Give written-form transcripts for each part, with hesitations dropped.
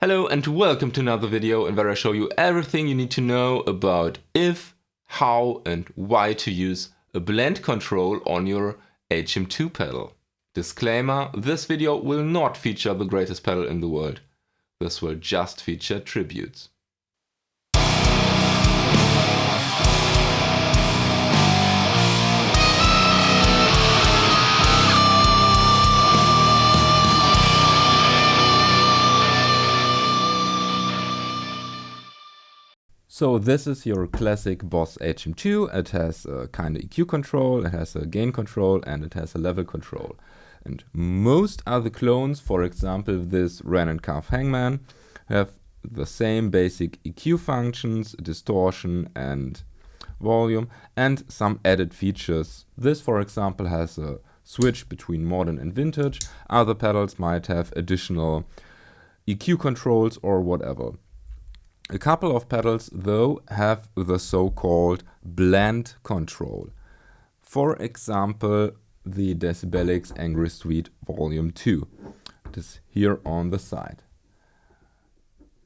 Hello and welcome to another video in where I show you everything you need to know about if, how and why to use a blend control on your HM-2 pedal. Disclaimer, this video will not feature the greatest pedal in the world. This will just feature tributes. So this is your classic Boss HM-2. It has a kind of EQ control, it has a gain control, and it has a level control. And most other clones, for example this Wren and Hangman, have the same basic EQ functions, distortion and volume, and some added features. This, for example, has a switch between modern and vintage. Other pedals might have additional EQ controls or whatever. A couple of pedals, though, have the so-called blend control. For example, the Decibelics Angry Swede Volume 2. It is here on the side.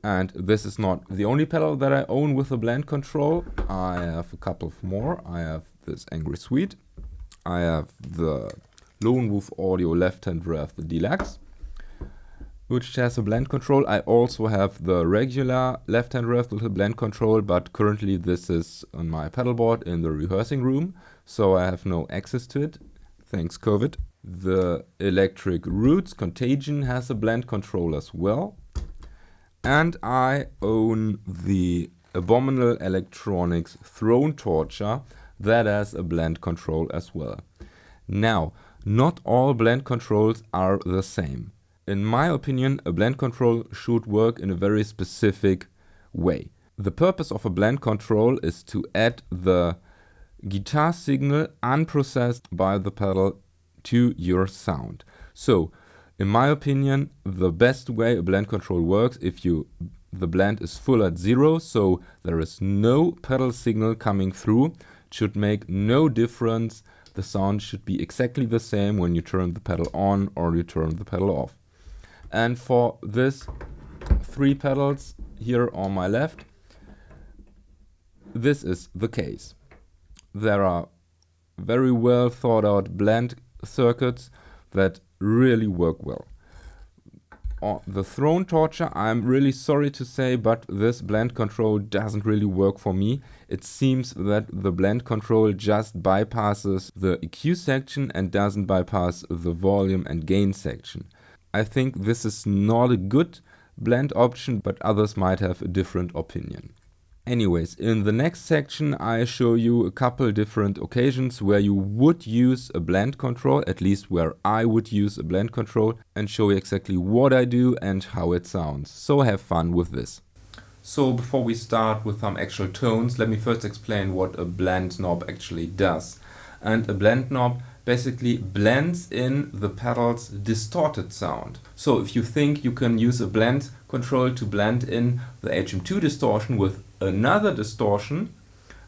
And this is not the only pedal that I own with a blend control. I have a couple of more. I have this Angry Swede. I have the Lone Wolf Audio left-hand rev, the Deluxe, which has a blend control. I also have the regular left-hand rev with a blend control, but currently this is on my pedal board in the rehearsing room, so I have no access to it, thanks COVID. The Electric Roots Contagion has a blend control as well. And I own the Abominable Electronics Throne Torture that has a blend control as well. Now, not all blend controls are the same. In my opinion, a blend control should work in a very specific way. The purpose of a blend control is to add the guitar signal unprocessed by the pedal to your sound. So, in my opinion, the best way a blend control works if the blend is full at 0, so there is no pedal signal coming through. It should make no difference. The sound should be exactly the same when you turn the pedal on or you turn the pedal off. And for this 3 pedals here on my left, this is the case. There are very well thought out blend circuits that really work well. On the Throne Torture, I'm really sorry to say, but this blend control doesn't really work for me. It seems that the blend control just bypasses the EQ section and doesn't bypass the volume and gain section. I think this is not a good blend option, but others might have a different opinion. Anyways, in the next section I show you a couple different occasions where you would use a blend control, at least where I would use a blend control, and show you exactly what I do and how it sounds. So have fun with this. So before we start with some actual tones, let me first explain what a blend knob actually does. And a blend knob basically blends in the pedal's distorted sound. So if you think you can use a blend control to blend in the HM-2 distortion with another distortion,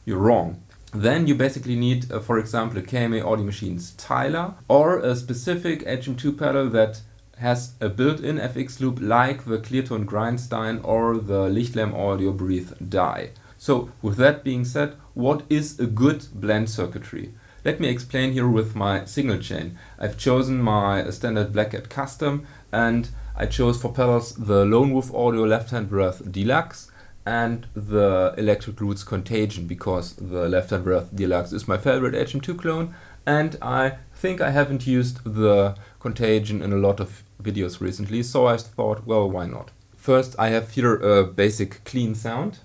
you're wrong. Then you basically need, for example, a KMA Audio Machine's Tyler or a specific HM-2 pedal that has a built-in FX loop like the Cleartone Grindstein or the Lichtlam Audio Breathe Die. So with that being said, what is a good blend circuitry? Let me explain here with my signal chain. I've chosen my standard Black Cat Custom and I chose for pedals the Lone Wolf Audio left-hand rev Deluxe and the Electric Roots Contagion, because the left-hand rev Deluxe is my favorite HM-2 clone and I think I haven't used the Contagion in a lot of videos recently, so I thought, well, why not? First, I have here a basic clean sound.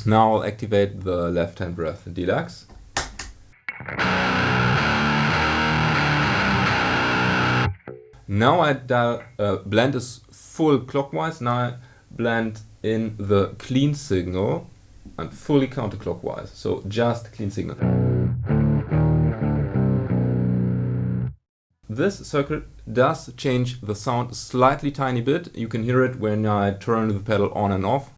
Now I'll activate the left-hand rev Deluxe. Now I blend is full clockwise. Now I blend in the clean signal and fully counterclockwise. So just clean signal. This circuit does change the sound a slightly tiny bit. You can hear it when I turn the pedal on and off.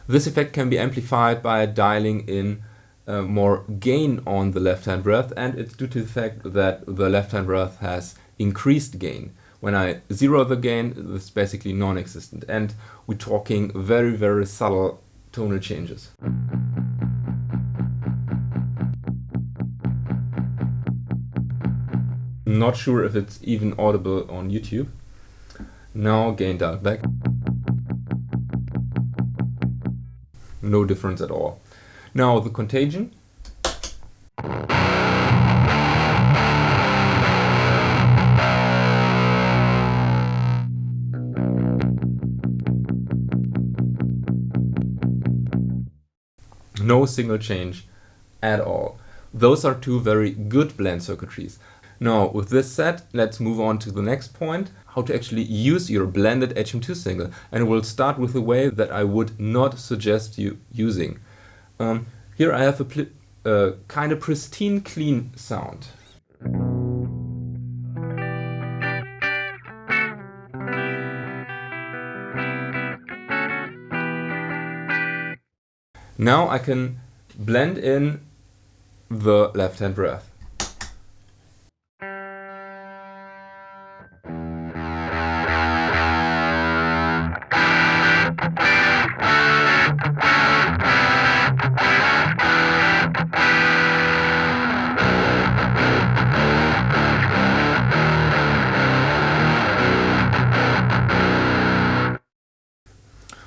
This effect can be amplified by dialing in more gain on the left-hand breath, and it's due to the fact that the left-hand breath has increased gain. When I zero the gain, it's basically non-existent, and we're talking very, very subtle tonal changes. Not sure if it's even audible on YouTube. Now gain dialed back. No difference at all. Now the Contagion. No signal change at all. Those are two very good blend circuitries. Now, with this said, let's move on to the next point, how to actually use your blended HM2 signal. And we'll start with a way that I would not suggest you using. Here I have a kind of pristine, clean sound. Now I can blend in the left-hand breath.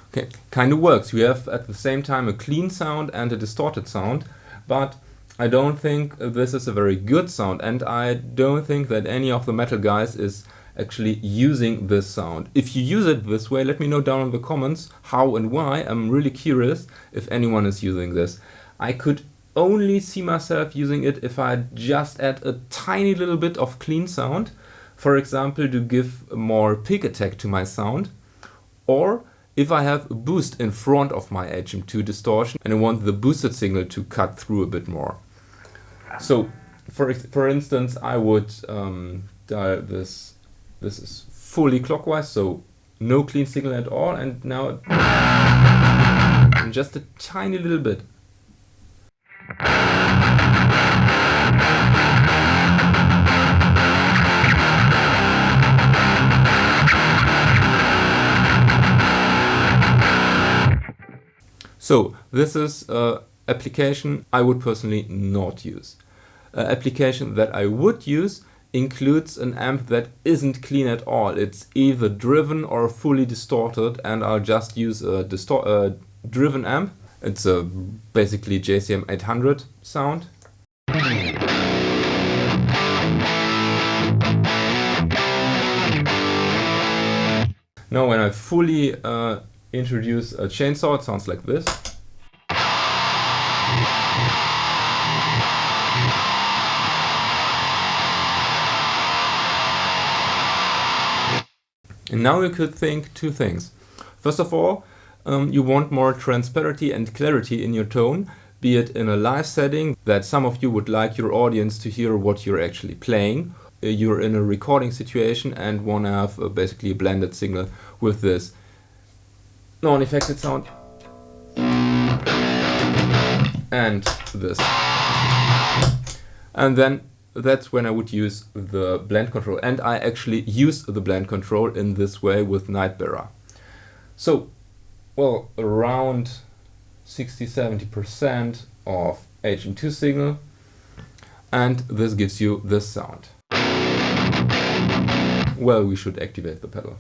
Okay, kind of works. You have at the same time a clean sound and a distorted sound, but I don't think this is a very good sound, and I don't think that any of the metal guys is actually using this sound. If you use it this way, let me know down in the comments how and why. I'm really curious if anyone is using this. I could only see myself using it if I just add a tiny little bit of clean sound, for example, to give more peak attack to my sound, or if I have a boost in front of my HM2 distortion and I want the boosted signal to cut through a bit more. So, for instance, I would dial this. This is fully clockwise, so no clean signal at all, and now just a tiny little bit. So this is an application I would personally not use. An application that I would use includes an amp that isn't clean at all. It's either driven or fully distorted, and I'll just use a driven amp. It's a basically JCM 800 sound. Now when I fully introduce a chainsaw, it sounds like this. And now you could think two things. First of all, you want more transparency and clarity in your tone, be it in a live setting that some of you would like your audience to hear what you're actually playing. You're in a recording situation and want to have basically a blended signal with this non-affected sound and this. And then that's when I would use the blend control, and I actually use the blend control in this way with Nightbearer. So, well, around 60-70% of HM2 signal, and this gives you this sound. Well, we should activate the pedal.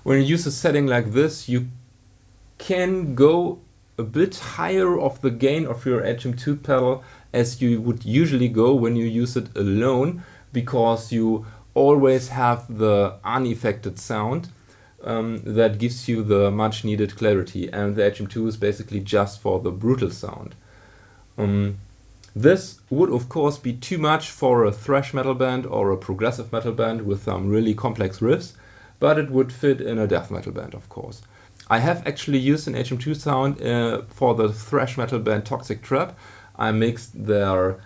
When you use a setting like this, you can go a bit higher of the gain of your HM2 pedal as you would usually go when you use it alone, because you always have the unaffected sound that gives you the much needed clarity, and the HM2 is basically just for the brutal sound. This would of course be too much for a thrash metal band or a progressive metal band with some really complex riffs, but it would fit in a death metal band, of course. I have actually used an HM2 sound for the thrash metal band Toxic Trap. I mixed their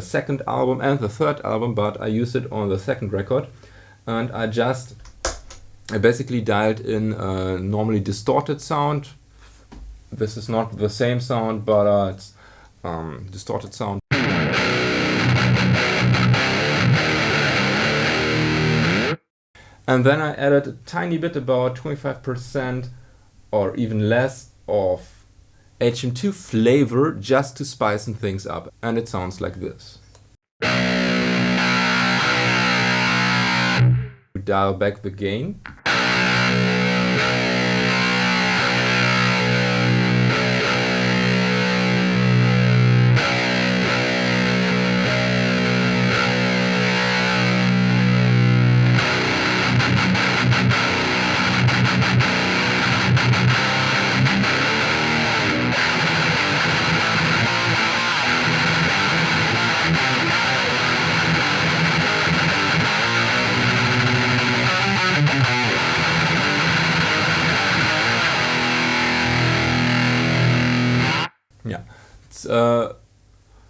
second album and the third album, but I used it on the second record, and I basically dialed in a normally distorted sound. This is not the same sound, but it's distorted sound. And then I added a tiny bit, about 25% or even less, of HM2 flavor just to spice things up. And it sounds like this. We dial back the gain. Yeah,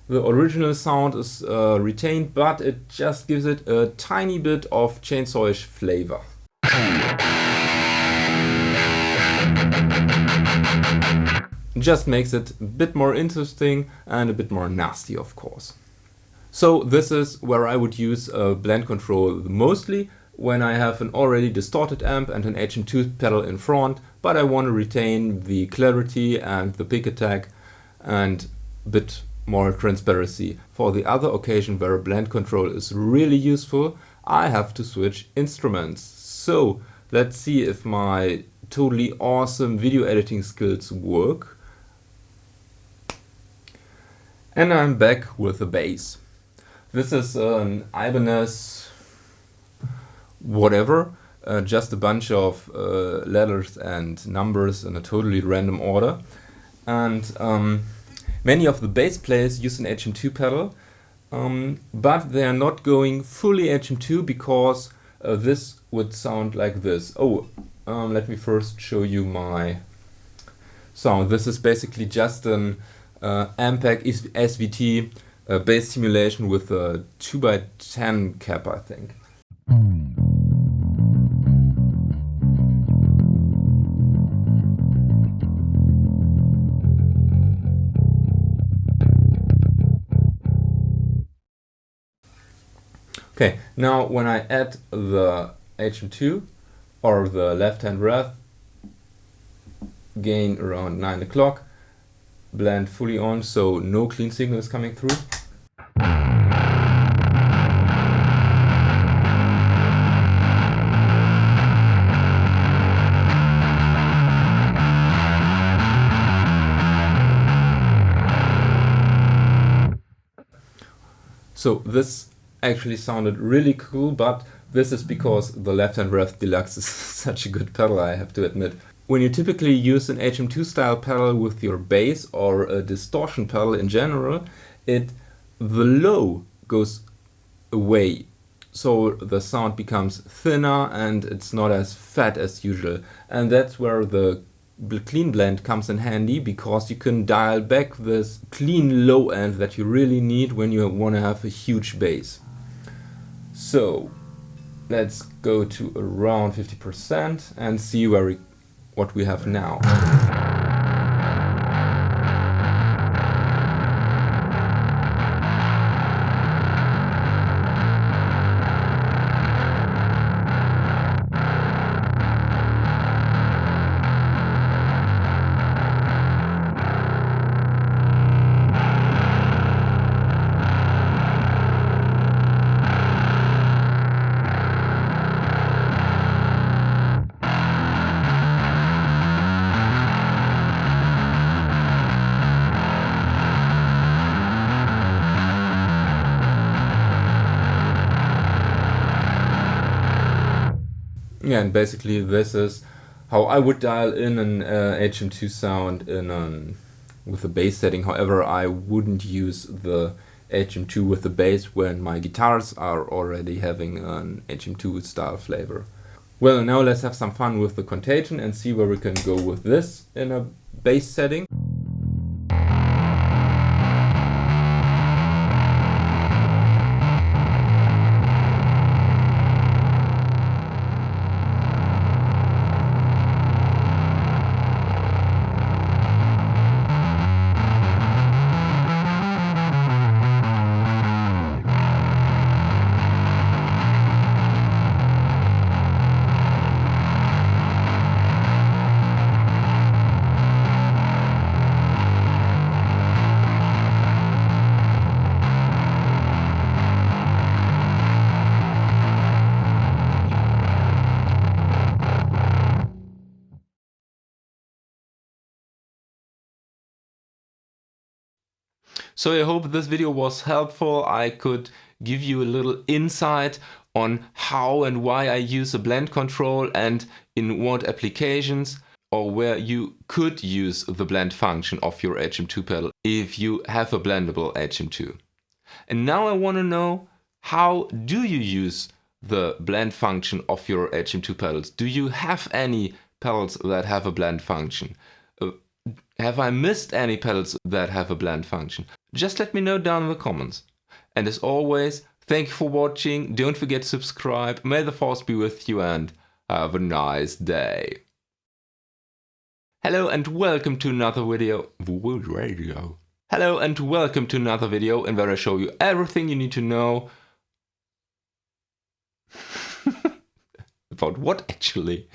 the original sound is retained, but it just gives it a tiny bit of chainsawish flavor. Just makes it a bit more interesting and a bit more nasty, of course. So this is where I would use a blend control mostly, when I have an already distorted amp and an HM2 pedal in front, but I want to retain the clarity and the pick attack and a bit more transparency. For the other occasion where a blend control is really useful, I have to switch instruments. So let's see if my totally awesome video editing skills work. And I'm back with the bass. This is an Ibanez whatever, just a bunch of letters and numbers in a totally random order. And many of the bass players use an HM2 pedal, but they are not going fully HM2 because this would sound like this. Let me first show you my sound. This is basically just an Ampeg SVT bass simulation with a 2x10 cap, I think. Okay, now when I add the HM2 or the left-hand rev, gain around 9 o'clock, blend fully on, so no clean signal is coming through. So this actually sounded really cool, but this is because the left-hand rev Deluxe is such a good pedal, I have to admit. When you typically use an HM2 style pedal with your bass or a distortion pedal in general, the low goes away. So the sound becomes thinner and it's not as fat as usual. And that's where the clean blend comes in handy, because you can dial back this clean low end that you really need when you want to have a huge bass. So let's go to around 50% and see what we have now. Yeah, and basically this is how I would dial in an HM2 sound with a bass setting. However, I wouldn't use the HM2 with the bass when my guitars are already having an HM2 style flavor. Well, now let's have some fun with the Contagion and see where we can go with this in a bass setting. So I hope this video was helpful. I could give you a little insight on how and why I use a blend control and in what applications, or where you could use the blend function of your HM2 pedal if you have a blendable HM2. And now I want to know, how do you use the blend function of your HM2 pedals? Do you have any pedals that have a blend function? Have I missed any pedals that have a blend function? Just let me know down in the comments. And as always, thank you for watching. Don't forget to subscribe. May the force be with you and have a nice day. Hello and welcome to another video. Hello and welcome to another video in where I show you everything you need to know. About what actually?